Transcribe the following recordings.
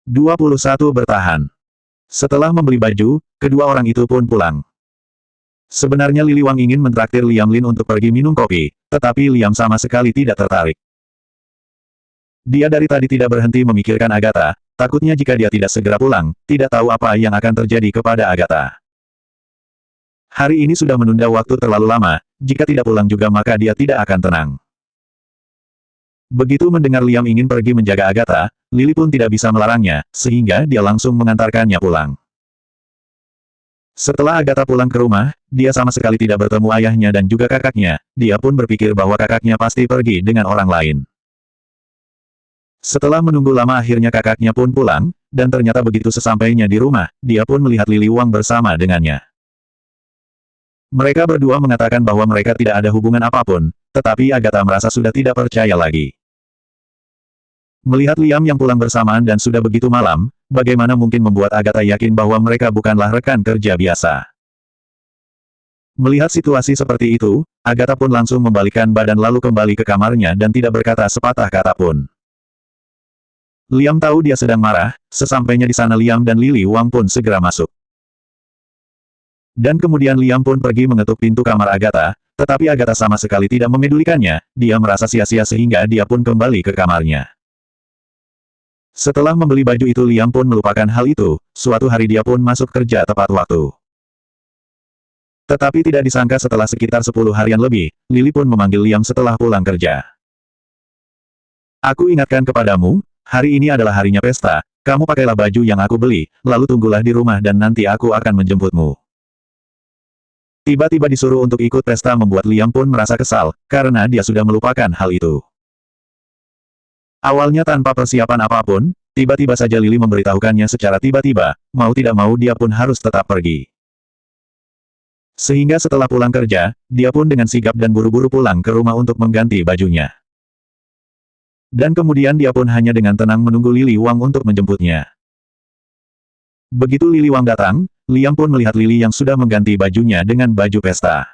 21 bertahan. Setelah membeli baju, kedua orang itu pun pulang. Sebenarnya Lili Wang ingin mentraktir Liam Lin untuk pergi minum kopi, tetapi Liam sama sekali tidak tertarik. Dia dari tadi tidak berhenti memikirkan Agatha, takutnya jika dia tidak segera pulang, tidak tahu apa yang akan terjadi kepada Agatha. Hari ini sudah menunda waktu terlalu lama, jika tidak pulang juga maka dia tidak akan tenang. Begitu mendengar Liam ingin pergi menjaga Agatha, Lili pun tidak bisa melarangnya, sehingga dia langsung mengantarkannya pulang. Setelah Agatha pulang ke rumah, dia sama sekali tidak bertemu ayahnya dan juga kakaknya, dia pun berpikir bahwa kakaknya pasti pergi dengan orang lain. Setelah menunggu lama akhirnya kakaknya pun pulang, dan ternyata begitu sesampainya di rumah, dia pun melihat Lili Wang bersama dengannya. Mereka berdua mengatakan bahwa mereka tidak ada hubungan apapun, tetapi Agatha merasa sudah tidak percaya lagi. Melihat Liam yang pulang bersamaan dan sudah begitu malam, bagaimana mungkin membuat Agatha yakin bahwa mereka bukanlah rekan kerja biasa. Melihat situasi seperti itu, Agatha pun langsung membalikkan badan lalu kembali ke kamarnya dan tidak berkata sepatah kata pun. Liam tahu dia sedang marah, sesampainya di sana Liam dan Lili Wang pun segera masuk. Dan kemudian Liam pun pergi mengetuk pintu kamar Agatha, tetapi Agatha sama sekali tidak memedulikannya, dia merasa sia-sia sehingga dia pun kembali ke kamarnya. Setelah membeli baju itu Liam pun melupakan hal itu, suatu hari dia pun masuk kerja tepat waktu. Tetapi tidak disangka setelah sekitar 10 harian lebih, Lili pun memanggil Liam setelah pulang kerja. Aku ingatkan kepadamu, hari ini adalah harinya pesta, kamu pakailah baju yang aku beli, lalu tunggulah di rumah dan nanti aku akan menjemputmu. Tiba-tiba disuruh untuk ikut pesta membuat Liam pun merasa kesal, karena dia sudah melupakan hal itu. Awalnya tanpa persiapan apapun, tiba-tiba saja Lili memberitahukannya secara tiba-tiba, mau tidak mau dia pun harus tetap pergi. Sehingga setelah pulang kerja, dia pun dengan sigap dan buru-buru pulang ke rumah untuk mengganti bajunya. Dan kemudian dia pun hanya dengan tenang menunggu Lili Wang untuk menjemputnya. Begitu Lili Wang datang, Liam pun melihat Lili yang sudah mengganti bajunya dengan baju pesta.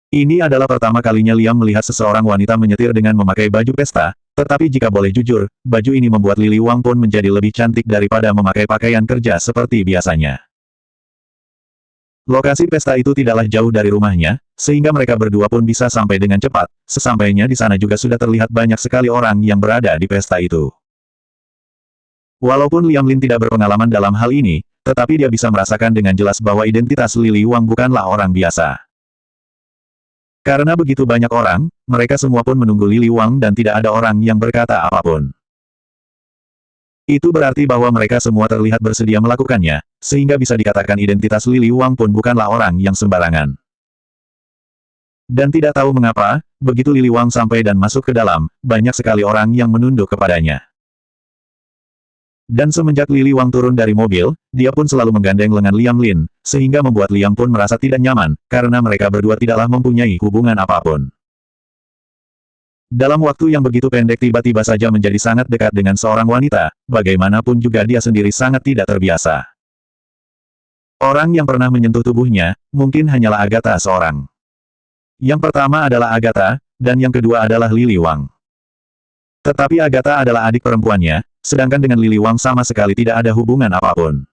Ini adalah pertama kalinya Liam melihat seseorang wanita menyetir dengan memakai baju pesta, tetapi jika boleh jujur, baju ini membuat Lili Wang pun menjadi lebih cantik daripada memakai pakaian kerja seperti biasanya. Lokasi pesta itu tidaklah jauh dari rumahnya, sehingga mereka berdua pun bisa sampai dengan cepat, sesampainya di sana juga sudah terlihat banyak sekali orang yang berada di pesta itu. Walaupun Liam Lin tidak berpengalaman dalam hal ini, tetapi dia bisa merasakan dengan jelas bahwa identitas Lili Wang bukanlah orang biasa. Karena begitu banyak orang, mereka semua pun menunggu Lili Wang dan tidak ada orang yang berkata apapun. Itu berarti bahwa mereka semua terlihat bersedia melakukannya, sehingga bisa dikatakan identitas Lili Wang pun bukanlah orang yang sembarangan. Dan tidak tahu mengapa, begitu Lili Wang sampai dan masuk ke dalam, banyak sekali orang yang menunduk kepadanya. Dan semenjak Lili Wang turun dari mobil, dia pun selalu menggandeng lengan Liam Lin, sehingga membuat Liam pun merasa tidak nyaman, karena mereka berdua tidaklah mempunyai hubungan apapun. Dalam waktu yang begitu pendek tiba-tiba saja menjadi sangat dekat dengan seorang wanita, bagaimanapun juga dia sendiri sangat tidak terbiasa. Orang yang pernah menyentuh tubuhnya, mungkin hanyalah Agatha seorang. Yang pertama adalah Agatha, dan yang kedua adalah Lili Wang. Tetapi Agatha adalah adik perempuannya, sedangkan dengan Lili Wang sama sekali tidak ada hubungan apapun.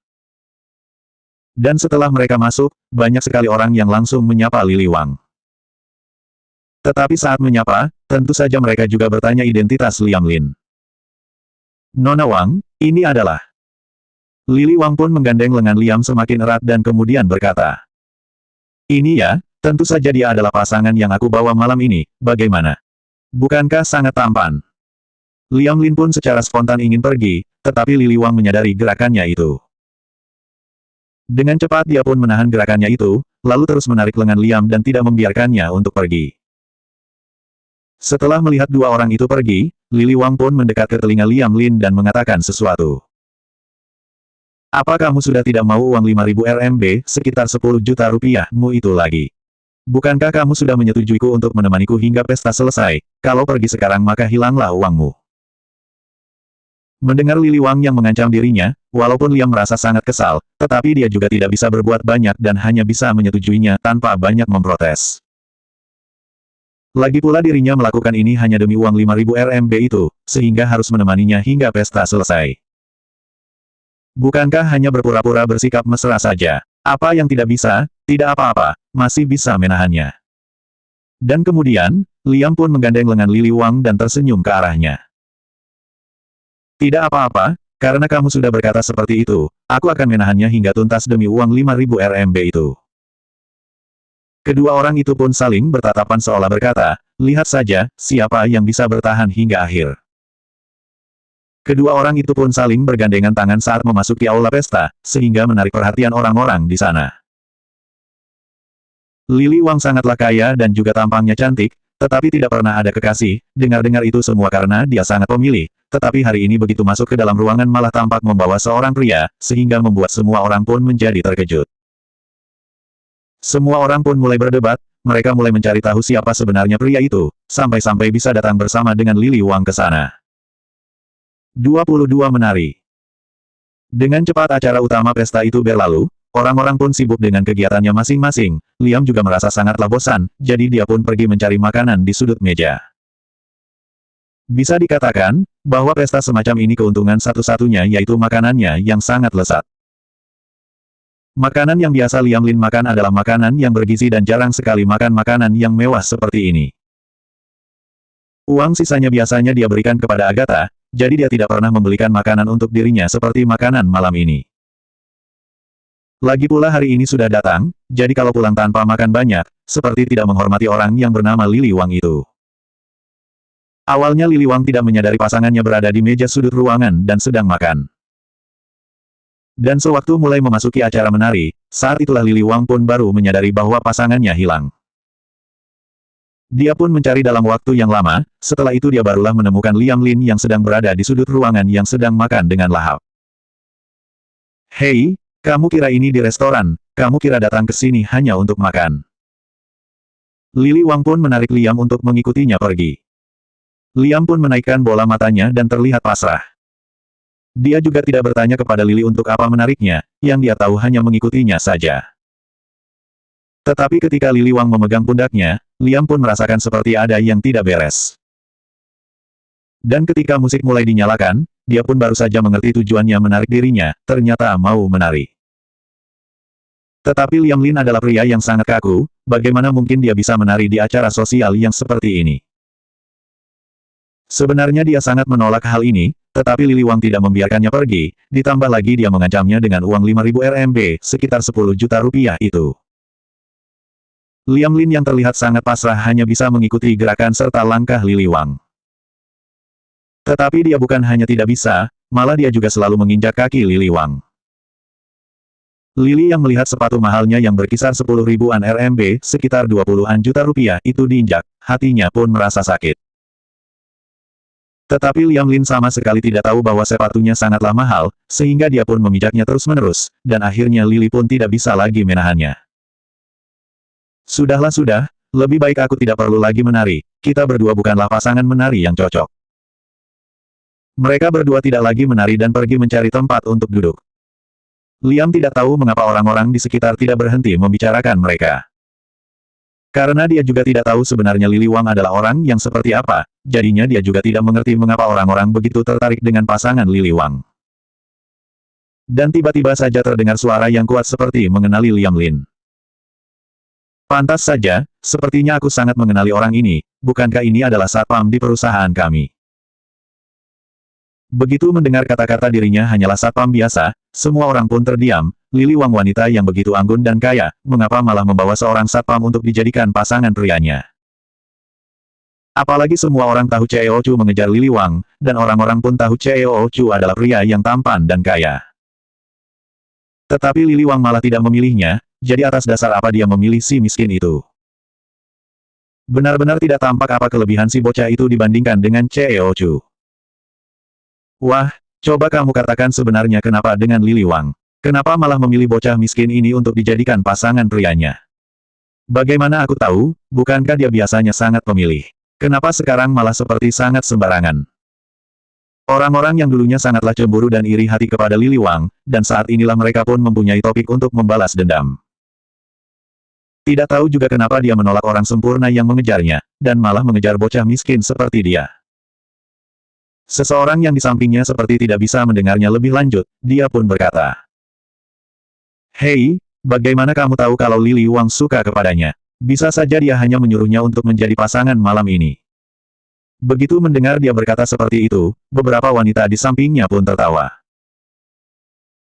Dan setelah mereka masuk, banyak sekali orang yang langsung menyapa Lili Wang. Tetapi saat menyapa, tentu saja mereka juga bertanya identitas Liam Lin. Nona Wang, ini adalah... Lili Wang pun menggandeng lengan Liam semakin erat dan kemudian berkata. Ini ya, tentu saja dia adalah pasangan yang aku bawa malam ini, bagaimana? Bukankah sangat tampan? Liam Lin pun secara spontan ingin pergi, tetapi Lili Wang menyadari gerakannya itu. Dengan cepat dia pun menahan gerakannya itu, lalu terus menarik lengan Liam dan tidak membiarkannya untuk pergi. Setelah melihat dua orang itu pergi, Lili Wang pun mendekat ke telinga Liam Lin dan mengatakan sesuatu. Apa kamu sudah tidak mau uang 5.000 RMB, sekitar 10 juta rupiahmu itu lagi? Bukankah kamu sudah menyetujuiku untuk menemaniku hingga pesta selesai, kalau pergi sekarang maka hilanglah uangmu? Mendengar Lili Wang yang mengancam dirinya, walaupun Liam merasa sangat kesal, tetapi dia juga tidak bisa berbuat banyak dan hanya bisa menyetujuinya tanpa banyak memprotes. Lagi pula dirinya melakukan ini hanya demi uang 5.000 RMB itu, sehingga harus menemaninya hingga pesta selesai. Bukankah hanya berpura-pura bersikap mesra saja? Apa yang tidak bisa? Tidak apa-apa, masih bisa menahannya. Dan kemudian, Liam pun menggandeng lengan Lili Wang dan tersenyum ke arahnya. Tidak apa-apa, karena kamu sudah berkata seperti itu, aku akan menahannya hingga tuntas demi uang 5.000 RMB itu. Kedua orang itu pun saling bertatapan seolah berkata, lihat saja, siapa yang bisa bertahan hingga akhir. Kedua orang itu pun saling bergandengan tangan saat memasuki aula pesta, sehingga menarik perhatian orang-orang di sana. Lili Wang sangatlah kaya dan juga tampangnya cantik, tetapi tidak pernah ada kekasih, dengar-dengar itu semua karena dia sangat pemilih, tetapi hari ini begitu masuk ke dalam ruangan malah tampak membawa seorang pria, sehingga membuat semua orang pun menjadi terkejut. Semua orang pun mulai berdebat, mereka mulai mencari tahu siapa sebenarnya pria itu, sampai-sampai bisa datang bersama dengan Lili Wang ke sana. 22 menari. Dengan cepat acara utama pesta itu berlalu, orang-orang pun sibuk dengan kegiatannya masing-masing, Liam juga merasa sangatlah bosan, jadi dia pun pergi mencari makanan di sudut meja. Bisa dikatakan, bahwa pesta semacam ini keuntungan satu-satunya yaitu makanannya yang sangat lezat. Makanan yang biasa Liam Lin makan adalah makanan yang bergizi dan jarang sekali makan makanan yang mewah seperti ini. Uang sisanya biasanya dia berikan kepada Agatha, jadi dia tidak pernah membelikan makanan untuk dirinya seperti makanan malam ini. Lagi pula hari ini sudah datang, jadi kalau pulang tanpa makan banyak, seperti tidak menghormati orang yang bernama Lili Wang itu. Awalnya Lili Wang tidak menyadari pasangannya berada di meja sudut ruangan dan sedang makan. Dan sewaktu mulai memasuki acara menari, saat itulah Lili Wang pun baru menyadari bahwa pasangannya hilang. Dia pun mencari dalam waktu yang lama, setelah itu dia barulah menemukan Liam Lin yang sedang berada di sudut ruangan yang sedang makan dengan lahap. Hei, kamu kira ini di restoran, kamu kira datang ke sini hanya untuk makan. Lili Wang pun menarik Liam untuk mengikutinya pergi. Liam pun menaikkan bola matanya dan terlihat pasrah. Dia juga tidak bertanya kepada Lili untuk apa menariknya, yang dia tahu hanya mengikutinya saja. Tetapi ketika Lili Wang memegang pundaknya, Liam pun merasakan seperti ada yang tidak beres. Dan ketika musik mulai dinyalakan, dia pun baru saja mengerti tujuannya menarik dirinya, ternyata mau menari. Tetapi Liam Lin adalah pria yang sangat kaku, bagaimana mungkin dia bisa menari di acara sosial yang seperti ini? Sebenarnya dia sangat menolak hal ini, tetapi Lili Wang tidak membiarkannya pergi, ditambah lagi dia mengancamnya dengan uang 5.000 RMB, sekitar 10 juta rupiah itu. Liam Lin yang terlihat sangat pasrah hanya bisa mengikuti gerakan serta langkah Lili Wang. Tetapi dia bukan hanya tidak bisa, malah dia juga selalu menginjak kaki Lili Wang. Lili yang melihat sepatu mahalnya yang berkisar 10 ribuan RMB, sekitar 20-an juta rupiah itu diinjak, hatinya pun merasa sakit. Tetapi Liam Lin sama sekali tidak tahu bahwa sepatunya sangatlah mahal, sehingga dia pun memijaknya terus-menerus, dan akhirnya Lili pun tidak bisa lagi menahannya. Sudahlah sudah, lebih baik aku tidak perlu lagi menari, kita berdua bukanlah pasangan menari yang cocok. Mereka berdua tidak lagi menari dan pergi mencari tempat untuk duduk. Liam tidak tahu mengapa orang-orang di sekitar tidak berhenti membicarakan mereka. Karena dia juga tidak tahu sebenarnya Lili Wang adalah orang yang seperti apa, jadinya dia juga tidak mengerti mengapa orang-orang begitu tertarik dengan pasangan Lili Wang. Dan tiba-tiba saja terdengar suara yang kuat seperti mengenali Liam Lin. Pantas saja, sepertinya aku sangat mengenali orang ini, bukankah ini adalah satpam di perusahaan kami? Begitu mendengar kata-kata dirinya hanyalah satpam biasa, semua orang pun terdiam. Lili Wang wanita yang begitu anggun dan kaya, mengapa malah membawa seorang satpam untuk dijadikan pasangan prianya? Apalagi semua orang tahu Cheo Chu mengejar Lili Wang, dan orang-orang pun tahu Cheo Chu adalah pria yang tampan dan kaya. Tetapi Lili Wang malah tidak memilihnya, jadi atas dasar apa dia memilih si miskin itu? Benar-benar tidak tampak apa kelebihan si bocah itu dibandingkan dengan Cheo Chu. Wah, coba kamu katakan sebenarnya kenapa dengan Lili Wang? Kenapa malah memilih bocah miskin ini untuk dijadikan pasangan prianya? Bagaimana aku tahu, bukankah dia biasanya sangat pemilih? Kenapa sekarang malah seperti sangat sembarangan? Orang-orang yang dulunya sangatlah cemburu dan iri hati kepada Lili Wang, dan saat inilah mereka pun mempunyai topik untuk membalas dendam. Tidak tahu juga kenapa dia menolak orang sempurna yang mengejarnya, dan malah mengejar bocah miskin seperti dia. Seseorang yang di sampingnya seperti tidak bisa mendengarnya lebih lanjut, dia pun berkata, "Hei, bagaimana kamu tahu kalau Lili Wang suka kepadanya? Bisa saja dia hanya menyuruhnya untuk menjadi pasangan malam ini." Begitu mendengar dia berkata seperti itu, beberapa wanita di sampingnya pun tertawa.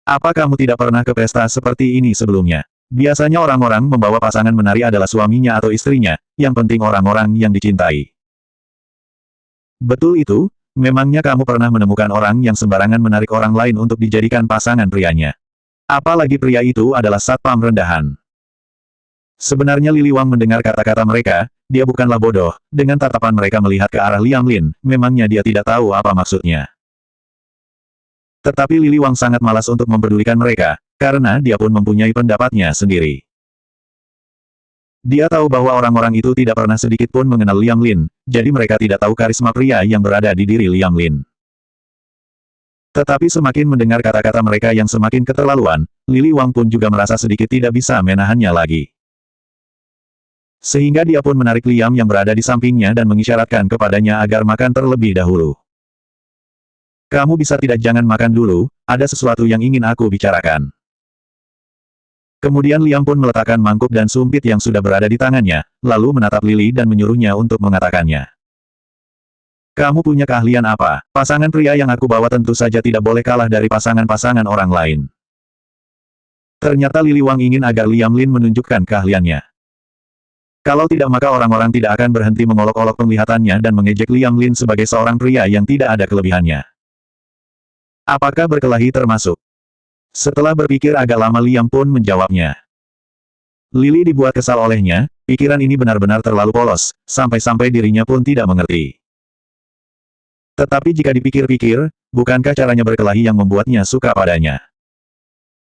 "Apa kamu tidak pernah ke pesta seperti ini sebelumnya? Biasanya orang-orang membawa pasangan menari adalah suaminya atau istrinya, yang penting orang-orang yang dicintai." "Betul itu, memangnya kamu pernah menemukan orang yang sembarangan menarik orang lain untuk dijadikan pasangan prianya? Apalagi pria itu adalah satpam rendahan." Sebenarnya Lili Wang mendengar kata-kata mereka, dia bukanlah bodoh, dengan tatapan mereka melihat ke arah Liam Lin, memangnya dia tidak tahu apa maksudnya. Tetapi Lili Wang sangat malas untuk mempedulikan mereka, karena dia pun mempunyai pendapatnya sendiri. Dia tahu bahwa orang-orang itu tidak pernah sedikit pun mengenal Liam Lin, jadi mereka tidak tahu karisma pria yang berada di diri Liam Lin. Tetapi semakin mendengar kata-kata mereka yang semakin keterlaluan, Lili Wang pun juga merasa sedikit tidak bisa menahannya lagi. Sehingga dia pun menarik Liam yang berada di sampingnya dan mengisyaratkan kepadanya agar makan terlebih dahulu. "Kamu bisa tidak jangan makan dulu, ada sesuatu yang ingin aku bicarakan." Kemudian Liam pun meletakkan mangkuk dan sumpit yang sudah berada di tangannya, lalu menatap Lili dan menyuruhnya untuk mengatakannya. "Kamu punya keahlian apa? Pasangan pria yang aku bawa tentu saja tidak boleh kalah dari pasangan-pasangan orang lain." Ternyata Lili Wang ingin agar Liam Lin menunjukkan keahliannya. Kalau tidak maka orang-orang tidak akan berhenti mengolok-olok penglihatannya dan mengejek Liam Lin sebagai seorang pria yang tidak ada kelebihannya. Apakah berkelahi termasuk? Setelah berpikir agak lama Liam pun menjawabnya. Lili dibuat kesal olehnya, pikiran ini benar-benar terlalu polos, sampai-sampai dirinya pun tidak mengerti. Tetapi jika dipikir-pikir, bukankah caranya berkelahi yang membuatnya suka padanya?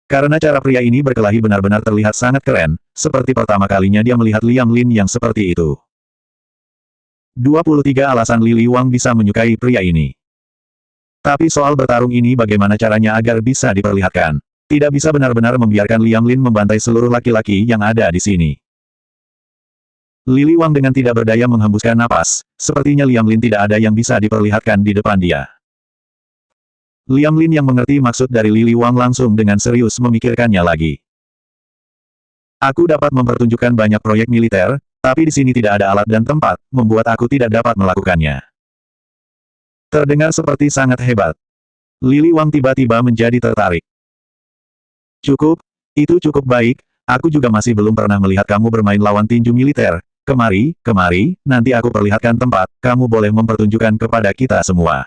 Karena cara pria ini berkelahi benar-benar terlihat sangat keren, seperti pertama kalinya dia melihat Liam Lin yang seperti itu. 23 alasan Lili Wang bisa menyukai pria ini. Tapi soal bertarung ini bagaimana caranya agar bisa diperlihatkan? Tidak bisa benar-benar membiarkan Liam Lin membantai seluruh laki-laki yang ada di sini. Lili Wang dengan tidak berdaya menghembuskan napas, sepertinya Liam Lin tidak ada yang bisa diperlihatkan di depan dia. Liam Lin yang mengerti maksud dari Lili Wang langsung dengan serius memikirkannya lagi. "Aku dapat mempertunjukkan banyak proyek militer, tapi di sini tidak ada alat dan tempat, membuat aku tidak dapat melakukannya." Terdengar seperti sangat hebat. Lili Wang tiba-tiba menjadi tertarik. "Cukup, itu cukup baik, aku juga masih belum pernah melihat kamu bermain lawan tinju militer. Kemari, nanti aku perlihatkan tempat, kamu boleh mempertunjukkan kepada kita semua."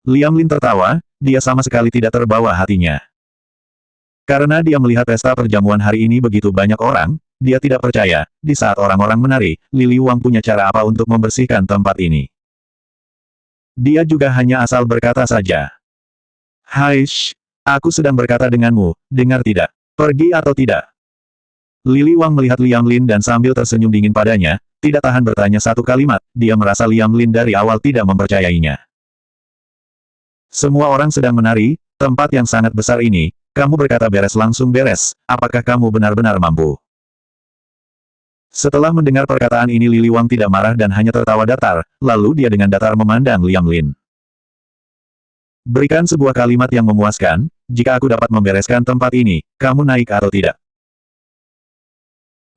Liam Lin tertawa, dia sama sekali tidak terbawa hatinya. Karena dia melihat pesta perjamuan hari ini begitu banyak orang, dia tidak percaya, di saat orang-orang menari, Lili Wang punya cara apa untuk membersihkan tempat ini. Dia juga hanya asal berkata saja. "Haish, aku sedang berkata denganmu, dengar tidak? Pergi atau tidak?" Lili Wang melihat Liam Lin dan sambil tersenyum dingin padanya, tidak tahan bertanya satu kalimat, dia merasa Liam Lin dari awal tidak mempercayainya. "Semua orang sedang menari, tempat yang sangat besar ini, kamu berkata beres langsung beres, apakah kamu benar-benar mampu?" Setelah mendengar perkataan ini Lili Wang tidak marah dan hanya tertawa datar, lalu dia dengan datar memandang Liam Lin. "Berikan sebuah kalimat yang memuaskan, jika aku dapat membereskan tempat ini, kamu naik atau tidak?"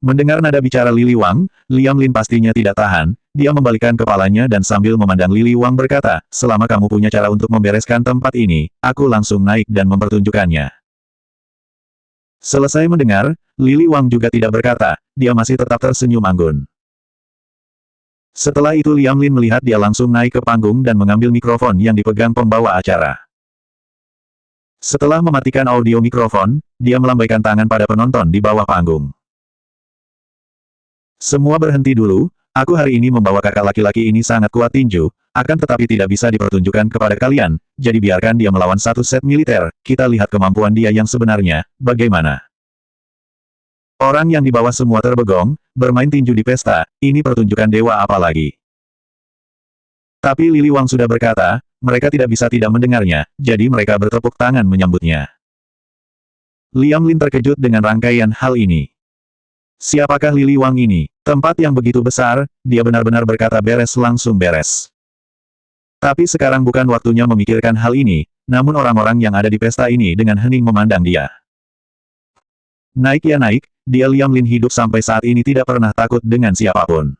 Mendengar nada bicara Lili Wang, Liam Lin pastinya tidak tahan, dia membalikkan kepalanya dan sambil memandang Lili Wang berkata, "Selama kamu punya cara untuk membereskan tempat ini, aku langsung naik dan mempertunjukkannya." Selesai mendengar, Lili Wang juga tidak berkata, dia masih tetap tersenyum anggun. Setelah itu Liam Lin melihat dia langsung naik ke panggung dan mengambil mikrofon yang dipegang pembawa acara. Setelah mematikan audio mikrofon, dia melambaikan tangan pada penonton di bawah panggung. "Semua berhenti dulu, aku hari ini membawa kakak laki-laki ini sangat kuat tinju, akan tetapi tidak bisa dipertunjukkan kepada kalian, jadi biarkan dia melawan satu set militer, kita lihat kemampuan dia yang sebenarnya, bagaimana?" Orang yang di bawah semua terbegong, bermain tinju di pesta, ini pertunjukan dewa apa lagi? Tapi Lili Wang sudah berkata, mereka tidak bisa tidak mendengarnya, jadi mereka bertepuk tangan menyambutnya. Liam Lin terkejut dengan rangkaian hal ini. Siapakah Lili Wang ini? Tempat yang begitu besar, dia benar-benar berkata beres langsung beres. Tapi sekarang bukan waktunya memikirkan hal ini, namun orang-orang yang ada di pesta ini dengan hening memandang dia. Naik ya naik, dia Liam Lin hidup sampai saat ini tidak pernah takut dengan siapapun.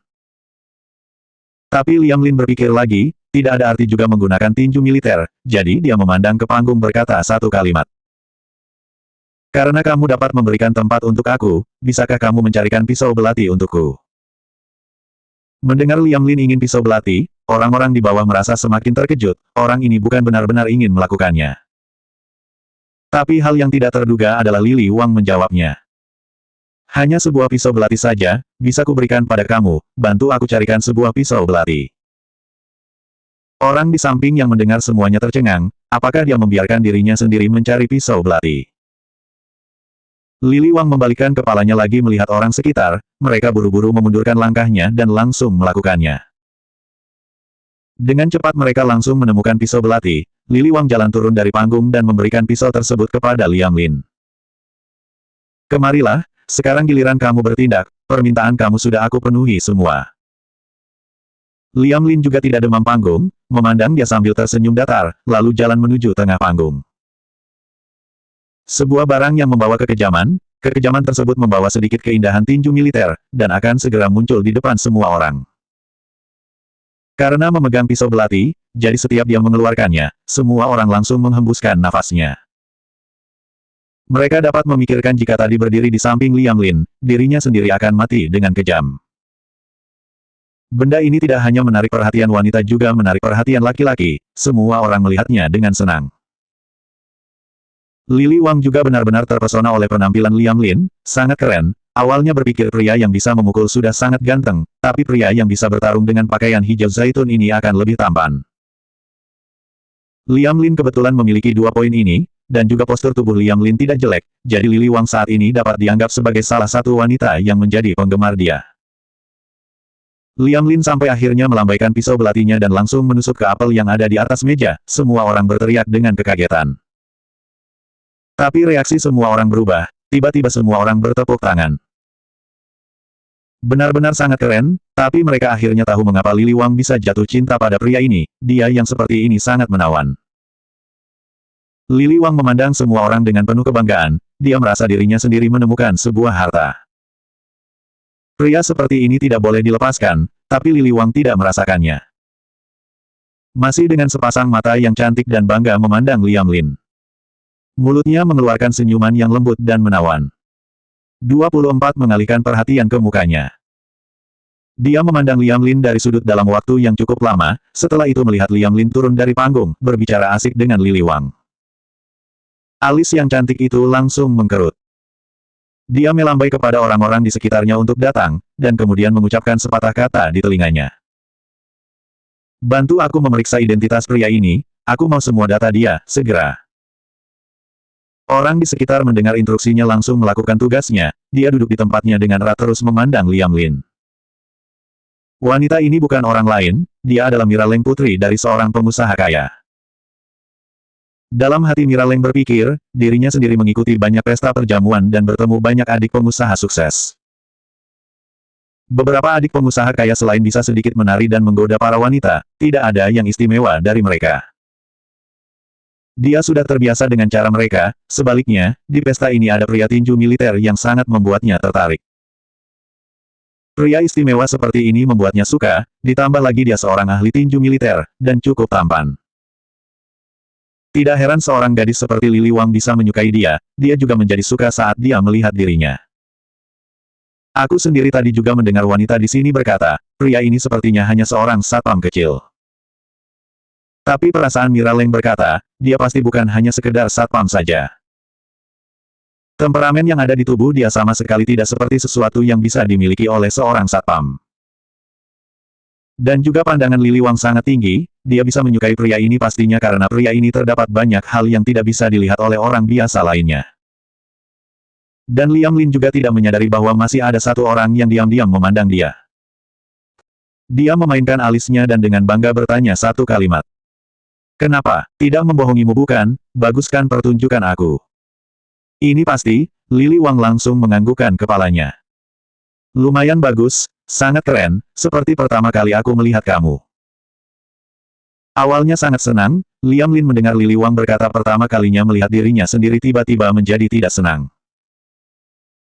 Tapi Liam Lin berpikir lagi, tidak ada arti juga menggunakan tinju militer, jadi dia memandang ke panggung berkata satu kalimat. Karena kamu dapat memberikan tempat untuk aku, bisakah kamu mencarikan pisau belati untukku? Mendengar Liam Lin ingin pisau belati, orang-orang di bawah merasa semakin terkejut, orang ini bukan benar-benar ingin melakukannya. Tapi hal yang tidak terduga adalah Lili Wang menjawabnya. Hanya sebuah pisau belati saja, bisa kuberikan pada kamu, bantu aku carikan sebuah pisau belati. Orang di samping yang mendengar semuanya tercengang, apakah dia membiarkan dirinya sendiri mencari pisau belati? Lili Wang membalikkan kepalanya lagi melihat orang sekitar, mereka buru-buru memundurkan langkahnya dan langsung melakukannya. Dengan cepat mereka langsung menemukan pisau belati, Lili Wang jalan turun dari panggung dan memberikan pisau tersebut kepada Liam Lin. Kemarilah, sekarang giliran kamu bertindak, permintaan kamu sudah aku penuhi semua. Liam Lin juga tidak demam panggung, memandang dia sambil tersenyum datar, lalu jalan menuju tengah panggung. Sebuah barang yang membawa kekejaman tersebut membawa sedikit keindahan tinju militer, dan akan segera muncul di depan semua orang. Karena memegang pisau belati, jadi setiap dia mengeluarkannya, semua orang langsung menghembuskan nafasnya. Mereka dapat memikirkan jika tadi berdiri di samping Liam Lin, dirinya sendiri akan mati dengan kejam. Benda ini tidak hanya menarik perhatian wanita juga menarik perhatian laki-laki, semua orang melihatnya dengan senang. Lili Wang juga benar-benar terpesona oleh penampilan Liam Lin, sangat keren. Awalnya berpikir pria yang bisa memukul sudah sangat ganteng, tapi pria yang bisa bertarung dengan pakaian hijau zaitun ini akan lebih tampan. Liam Lin kebetulan memiliki 2 poin ini, dan juga postur tubuh Liam Lin tidak jelek, jadi Lili Wang saat ini dapat dianggap sebagai salah satu wanita yang menjadi penggemar dia. Liam Lin sampai akhirnya melambaikan pisau belatinya dan langsung menusuk ke apel yang ada di atas meja, semua orang berteriak dengan kekagetan. Tapi reaksi semua orang berubah, tiba-tiba semua orang bertepuk tangan. Benar-benar sangat keren, tapi mereka akhirnya tahu mengapa Lili Wang bisa jatuh cinta pada pria ini, dia yang seperti ini sangat menawan. Lili Wang memandang semua orang dengan penuh kebanggaan, dia merasa dirinya sendiri menemukan sebuah harta. Pria seperti ini tidak boleh dilepaskan, tapi Lili Wang tidak merasakannya. Masih dengan sepasang mata yang cantik dan bangga memandang Liam Lin. Mulutnya mengeluarkan senyuman yang lembut dan menawan. 24 mengalihkan perhatian ke mukanya. Dia memandang Liam Lin dari sudut dalam waktu yang cukup lama, setelah itu melihat Liam Lin turun dari panggung, berbicara asik dengan Lili Wang. Alis yang cantik itu langsung mengkerut. Dia melambai kepada orang-orang di sekitarnya untuk datang, dan kemudian mengucapkan sepatah kata di telinganya. Bantu aku memeriksa identitas pria ini, aku mau semua data dia, segera. Orang di sekitar mendengar instruksinya langsung melakukan tugasnya, dia duduk di tempatnya dengan erat terus memandang Liam Lin. Wanita ini bukan orang lain, dia adalah Mira Leng putri dari seorang pengusaha kaya. Dalam hati Mira Leng berpikir, dirinya sendiri mengikuti banyak pesta perjamuan dan bertemu banyak adik pengusaha sukses. Beberapa adik pengusaha kaya selain bisa sedikit menari dan menggoda para wanita, tidak ada yang istimewa dari mereka. Dia sudah terbiasa dengan cara mereka, sebaliknya, di pesta ini ada pria tinju militer yang sangat membuatnya tertarik. Pria istimewa seperti ini membuatnya suka, ditambah lagi dia seorang ahli tinju militer, dan cukup tampan. Tidak heran seorang gadis seperti Lili Wang bisa menyukai dia, dia juga menjadi suka saat dia melihat dirinya. Aku sendiri tadi juga mendengar wanita di sini berkata, pria ini sepertinya hanya seorang satpam kecil. Tapi perasaan Mira Leng berkata, dia pasti bukan hanya sekedar satpam saja. Temperamen yang ada di tubuh dia sama sekali tidak seperti sesuatu yang bisa dimiliki oleh seorang satpam. Dan juga pandangan Lili Wang sangat tinggi, dia bisa menyukai pria ini pastinya karena pria ini terdapat banyak hal yang tidak bisa dilihat oleh orang biasa lainnya. Dan Liam Lin juga tidak menyadari bahwa masih ada satu orang yang diam-diam memandang dia. Dia memainkan alisnya dan dengan bangga bertanya satu kalimat. Kenapa, tidak membohongimu bukan, baguskan pertunjukan aku. Ini pasti, Lili Wang langsung menganggukkan kepalanya. Lumayan bagus, sangat keren, seperti pertama kali aku melihat kamu. Awalnya sangat senang, Liam Lin mendengar Lili Wang berkata pertama kalinya melihat dirinya sendiri tiba-tiba menjadi tidak senang.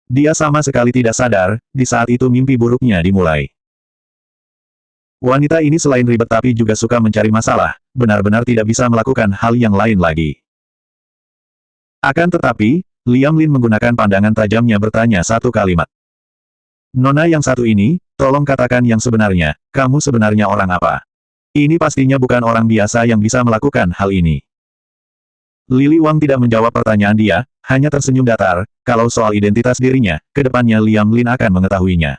Dia sama sekali tidak sadar, di saat itu mimpi buruknya dimulai. Wanita ini selain ribet tapi juga suka mencari masalah, benar-benar tidak bisa melakukan hal yang lain lagi. Akan tetapi, Liam Lin menggunakan pandangan tajamnya bertanya satu kalimat. Nona yang satu ini, tolong katakan yang sebenarnya, kamu sebenarnya orang apa? Ini pastinya bukan orang biasa yang bisa melakukan hal ini. Lili Wang tidak menjawab pertanyaan dia, hanya tersenyum datar, kalau soal identitas dirinya, kedepannya Liam Lin akan mengetahuinya.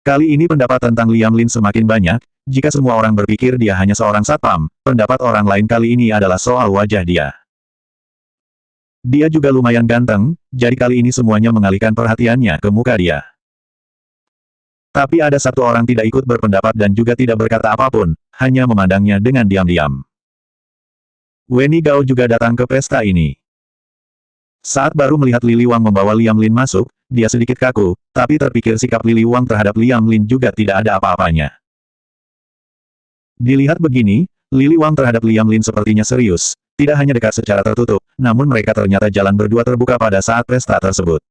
Kali ini pendapat tentang Liam Lin semakin banyak, jika semua orang berpikir dia hanya seorang satpam, pendapat orang lain kali ini adalah soal wajah dia. Dia juga lumayan ganteng, jadi kali ini semuanya mengalihkan perhatiannya ke muka dia. Tapi ada satu orang tidak ikut berpendapat dan juga tidak berkata apapun, hanya memandangnya dengan diam-diam. Weni Gao juga datang ke pesta ini. Saat baru melihat Lili Wang membawa Liam Lin masuk, dia sedikit kaku, tapi terpikir sikap Lili Wang terhadap Liam Lin juga tidak ada apa-apanya. Dilihat begini, Lili Wang terhadap Liam Lin sepertinya serius, tidak hanya dekat secara tertutup, namun mereka ternyata jalan berdua terbuka pada saat pesta tersebut.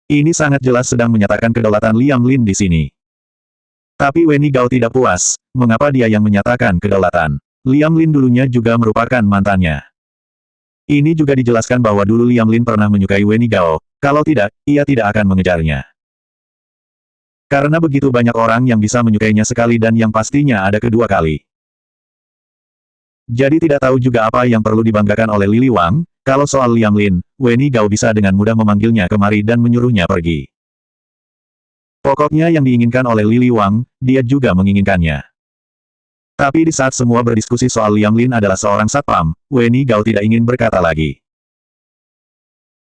Ini sangat jelas sedang menyatakan kedaulatan Liam Lin di sini. Tapi Weni Gao tidak puas, mengapa dia yang menyatakan kedaulatan? Liam Lin dulunya juga merupakan mantannya. Ini juga dijelaskan bahwa dulu Liam Lin pernah menyukai Weni Gao, kalau tidak, ia tidak akan mengejarnya. Karena begitu banyak orang yang bisa menyukainya sekali dan yang pastinya ada kedua kali. Jadi tidak tahu juga apa yang perlu dibanggakan oleh Lili Wang, kalau soal Liam Lin, Weni Gao bisa dengan mudah memanggilnya kemari dan menyuruhnya pergi. Pokoknya yang diinginkan oleh Lili Wang, dia juga menginginkannya. Tapi di saat semua berdiskusi soal Liam Lin adalah seorang satpam, Weni Gao tidak ingin berkata lagi.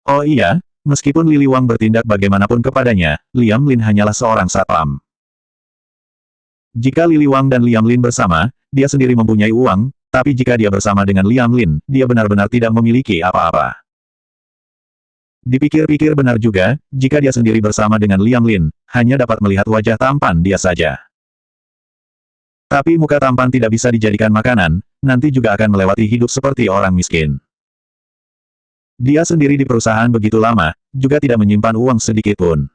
Oh iya, meskipun Lili Wang bertindak bagaimanapun kepadanya, Liam Lin hanyalah seorang satpam. Jika Lili Wang dan Liam Lin bersama, dia sendiri mempunyai uang, tapi jika dia bersama dengan Liam Lin, dia benar-benar tidak memiliki apa-apa. Dipikir-pikir benar juga, jika dia sendiri bersama dengan Liam Lin, hanya dapat melihat wajah tampan dia saja. Tapi muka tampan tidak bisa dijadikan makanan, nanti juga akan melewati hidup seperti orang miskin. Dia sendiri di perusahaan begitu lama, juga tidak menyimpan uang sedikit pun.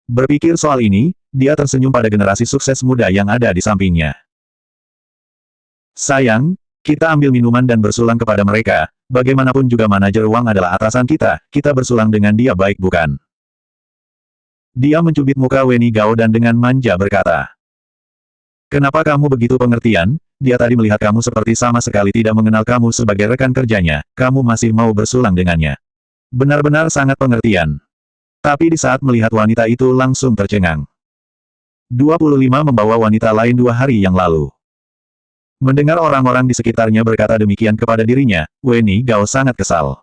Berpikir soal ini, dia tersenyum pada generasi sukses muda yang ada di sampingnya. Sayang, kita ambil minuman dan bersulang kepada mereka, bagaimanapun juga manajer uang adalah atasan kita, kita bersulang dengan dia baik bukan? Dia mencubit muka Weni Gao dan dengan manja berkata. Kenapa kamu begitu pengertian? Dia tadi melihat kamu seperti sama sekali tidak mengenal kamu sebagai rekan kerjanya, kamu masih mau bersulang dengannya. Benar-benar sangat pengertian. Tapi di saat melihat wanita itu langsung tercengang. 25 membawa wanita lain 2 hari yang lalu. Mendengar orang-orang di sekitarnya berkata demikian kepada dirinya, Weni Gao sangat kesal.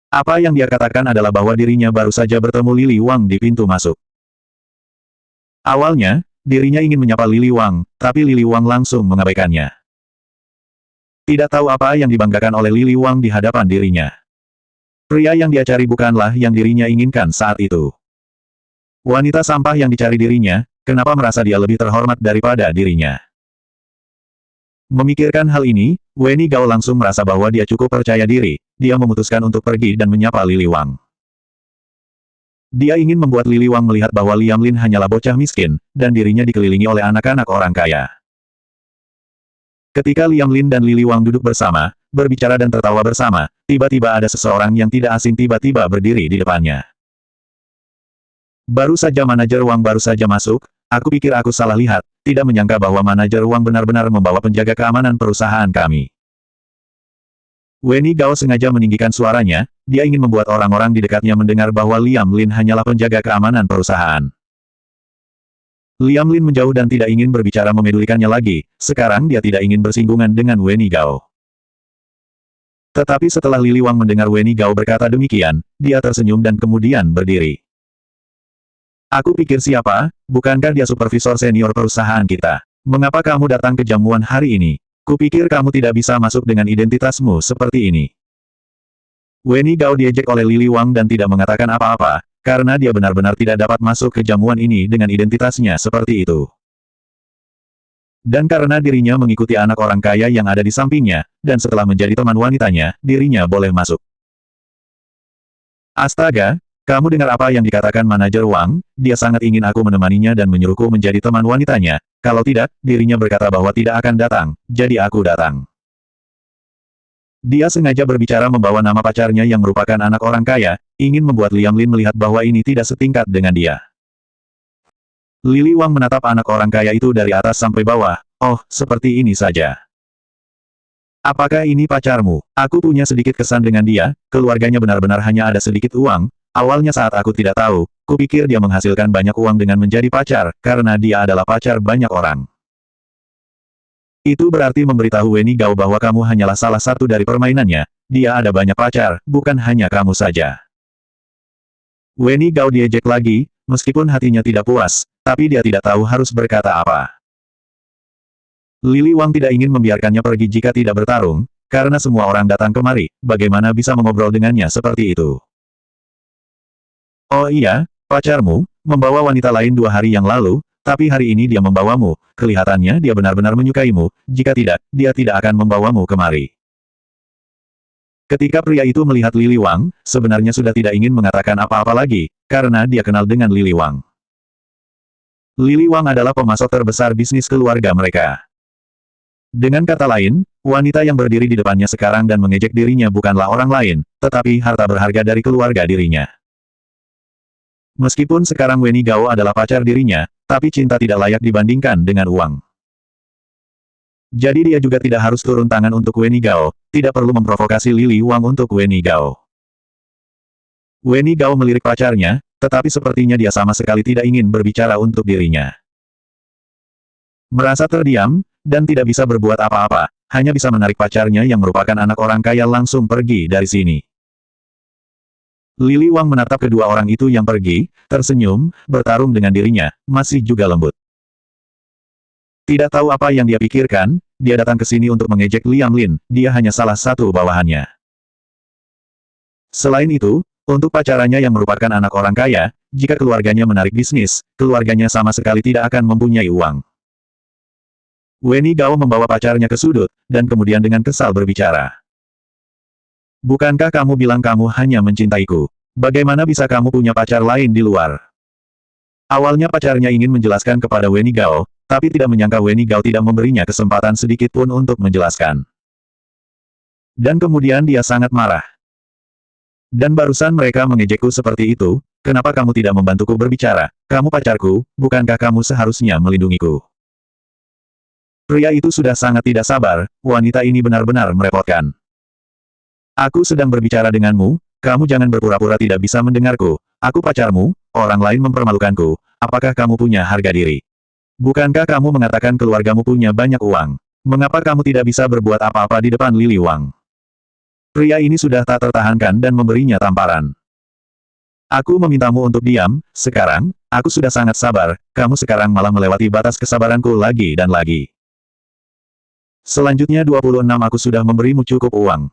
Apa yang dia katakan adalah bahwa dirinya baru saja bertemu Lili Wang di pintu masuk. Awalnya, dirinya ingin menyapa Lili Wang, tapi Lili Wang langsung mengabaikannya. Tidak tahu apa yang dibanggakan oleh Lili Wang di hadapan dirinya. Pria yang dia cari bukanlah yang dirinya inginkan saat itu. Wanita sampah yang dicari dirinya, kenapa merasa dia lebih terhormat daripada dirinya? Memikirkan hal ini, Weni Gao langsung merasa bahwa dia cukup percaya diri, dia memutuskan untuk pergi dan menyapa Lili Wang. Dia ingin membuat Lili Wang melihat bahwa Liam Lin hanyalah bocah miskin, dan dirinya dikelilingi oleh anak-anak orang kaya. Ketika Liam Lin dan Lili Wang duduk bersama, berbicara dan tertawa bersama, tiba-tiba ada seseorang yang tidak asing tiba-tiba berdiri di depannya. Baru saja manajer Wang baru saja masuk, aku pikir aku salah lihat, tidak menyangka bahwa manajer Wang benar-benar membawa penjaga keamanan perusahaan kami. Weni Gao sengaja meninggikan suaranya, dia ingin membuat orang-orang di dekatnya mendengar bahwa Liam Lin hanyalah penjaga keamanan perusahaan. Liam Lin menjauh dan tidak ingin berbicara memedulikannya lagi, sekarang dia tidak ingin bersinggungan dengan Weni Gao. Tetapi setelah Lili Wang mendengar Weni Gao berkata demikian, dia tersenyum dan kemudian berdiri. Aku pikir siapa, bukankah dia supervisor senior perusahaan kita? Mengapa kamu datang ke jamuan hari ini? Kupikir kamu tidak bisa masuk dengan identitasmu seperti ini. Weni Gao diejek oleh Lili Wang dan tidak mengatakan apa-apa, karena dia benar-benar tidak dapat masuk ke jamuan ini dengan identitasnya seperti itu. Dan karena dirinya mengikuti anak orang kaya yang ada di sampingnya, dan setelah menjadi teman wanitanya, dirinya boleh masuk. Astaga, kamu dengar apa yang dikatakan manajer Wang? Dia sangat ingin aku menemaninya dan menyuruhku menjadi teman wanitanya. Kalau tidak, dirinya berkata bahwa tidak akan datang, jadi aku datang. Dia sengaja berbicara membawa nama pacarnya yang merupakan anak orang kaya, ingin membuat Liam Lin melihat bahwa ini tidak setingkat dengan dia. Lili Wang menatap anak orang kaya itu dari atas sampai bawah. Oh, seperti ini saja. Apakah ini pacarmu? Aku punya sedikit kesan dengan dia, keluarganya benar-benar hanya ada sedikit uang. Awalnya saat aku tidak tahu, kupikir dia menghasilkan banyak uang dengan menjadi pacar, karena dia adalah pacar banyak orang. Itu berarti memberitahu Weni Gao bahwa kamu hanyalah salah satu dari permainannya. Dia ada banyak pacar, bukan hanya kamu saja. Weni Gao diejek lagi, meskipun hatinya tidak puas, tapi dia tidak tahu harus berkata apa. Lili Wang tidak ingin membiarkannya pergi jika tidak bertarung, karena semua orang datang kemari, bagaimana bisa mengobrol dengannya seperti itu. Oh iya, pacarmu, membawa wanita lain 2 hari yang lalu, tapi hari ini dia membawamu, kelihatannya dia benar-benar menyukaimu, jika tidak, dia tidak akan membawamu kemari. Ketika pria itu melihat Lili Wang, sebenarnya sudah tidak ingin mengatakan apa-apa lagi, karena dia kenal dengan Lili Wang. Lili Wang adalah pemasok terbesar bisnis keluarga mereka. Dengan kata lain, wanita yang berdiri di depannya sekarang dan mengejek dirinya bukanlah orang lain, tetapi harta berharga dari keluarga dirinya. Meskipun sekarang Weni Gao adalah pacar dirinya, tapi cinta tidak layak dibandingkan dengan uang. Jadi dia juga tidak harus turun tangan untuk Weni Gao, tidak perlu memprovokasi Lili Wang untuk Weni Gao. Weni Gao melirik pacarnya, tetapi sepertinya dia sama sekali tidak ingin berbicara untuk dirinya. Merasa terdiam, dan tidak bisa berbuat apa-apa, hanya bisa menarik pacarnya yang merupakan anak orang kaya langsung pergi dari sini. Lili Wang menatap kedua orang itu yang pergi, tersenyum, bertarung dengan dirinya, masih juga lembut. Tidak tahu apa yang dia pikirkan, dia datang ke sini untuk mengejek Liam Lin, dia hanya salah satu bawahannya. Selain itu, untuk pacarannya yang merupakan anak orang kaya, jika keluarganya menarik bisnis, keluarganya sama sekali tidak akan mempunyai uang. Weni Gao membawa pacarnya ke sudut, dan kemudian dengan kesal berbicara. Bukankah kamu bilang kamu hanya mencintaiku? Bagaimana bisa kamu punya pacar lain di luar? Awalnya pacarnya ingin menjelaskan kepada Weni Gao, tapi tidak menyangka Weni Gao tidak memberinya kesempatan sedikit pun untuk menjelaskan. Dan kemudian dia sangat marah. Dan barusan mereka mengejekku seperti itu, kenapa kamu tidak membantuku berbicara? Kamu pacarku, bukankah kamu seharusnya melindungiku? Pria itu sudah sangat tidak sabar, wanita ini benar-benar merepotkan. Aku sedang berbicara denganmu, kamu jangan berpura-pura tidak bisa mendengarku. Aku pacarmu, orang lain mempermalukanku, apakah kamu punya harga diri? Bukankah kamu mengatakan keluargamu punya banyak uang? Mengapa kamu tidak bisa berbuat apa-apa di depan Lili Wang? Pria ini sudah tak tertahankan dan memberinya tamparan. Aku memintamu untuk diam, sekarang, aku sudah sangat sabar, kamu sekarang malah melewati batas kesabaranku lagi dan lagi. Selanjutnya 26 aku sudah memberimu cukup uang.